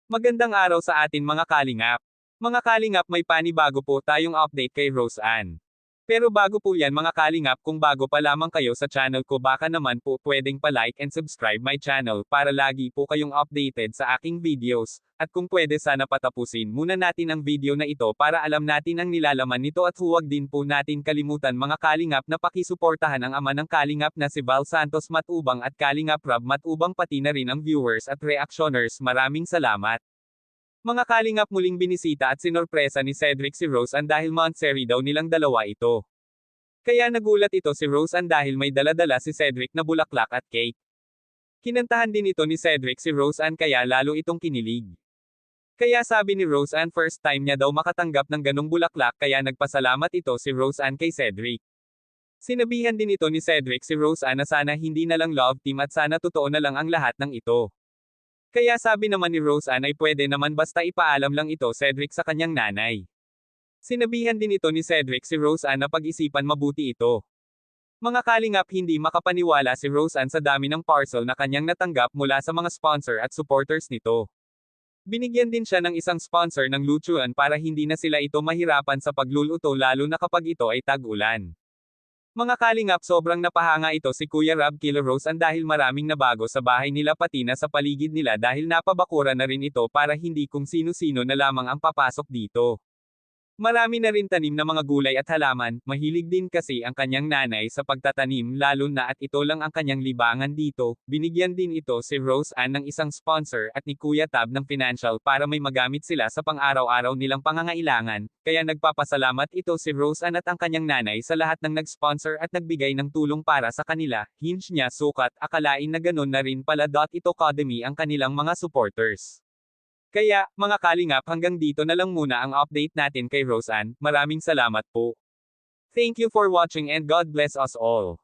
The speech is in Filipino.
Magandang araw sa atin mga kalingap. Mga kalingap, may panibago po tayong update kay Rose Ann. Pero bago po yan mga kalingap, kung bago pa lamang kayo sa channel ko, baka naman po pwedeng pa-like and subscribe my channel para lagi po kayong updated sa aking videos. At kung pwede, sana patapusin muna natin ang video na ito para alam natin ang nilalaman nito, at huwag din po natin kalimutan mga kalingap na pakisuportahan ang ama ng kalingap na si Val Santos Matubang at Kalingap Rob Matubang, pati na rin ang viewers at reactioners. Maraming salamat. Mga kalingap, muling binisita at sinorpresa ni Cedric si Rose Ann dahil monthsary daw nilang dalawa ito. Kaya nagulat ito si Rose Ann dahil may dala-dala si Cedric na bulaklak at cake. Kinantahan din ito ni Cedric si Rose Ann kaya lalo itong kinilig. Kaya sabi ni Rose Ann, first time niya daw makatanggap ng ganong bulaklak, kaya nagpasalamat ito si Rose Ann kay Cedric. Sinabihan din ito ni Cedric si Rose Ann na sana hindi na lang love team at sana totoo na lang ang lahat ng ito. Kaya sabi naman ni Rose Ann ay pwede naman basta ipaalam lang ito Cedric sa kanyang nanay. Sinabihan din ito ni Cedric si Rose Ann na pag-isipan mabuti ito. Mga kalingap, hindi makapaniwala si Rose Ann sa dami ng parcel na kanyang natanggap mula sa mga sponsor at supporters nito. Binigyan din siya ng isang sponsor ng lutuan para hindi na sila ito mahirapan sa pagluluto, lalo na kapag ito ay tag-ulan. Mga kalingap, sobrang napahanga ito si Kuya Rob kila Rose Ann dahil maraming nabago sa bahay nila pati na sa paligid nila dahil napabakura na rin ito para hindi kung sino-sino na lamang ang papasok dito. Marami na rin tanim na mga gulay at halaman, mahilig din kasi ang kanyang nanay sa pagtatanim lalo na at ito lang ang kanyang libangan dito. Binigyan din ito si Rose Ann ng isang sponsor at ni Kuya Tab ng financial para may magamit sila sa pang-araw-araw nilang pangangailangan, kaya nagpapasalamat ito si Rose Ann at ang kanyang nanay sa lahat ng nag-sponsor at nagbigay ng tulong para sa kanila. Hinge niya, sukat, akalain na ganun na rin pala. Ito kadami ang kanilang mga supporters. Kaya, mga kalingap, hanggang dito na lang muna ang update natin kay Rose Ann. Maraming salamat po. Thank you for watching and God bless us all.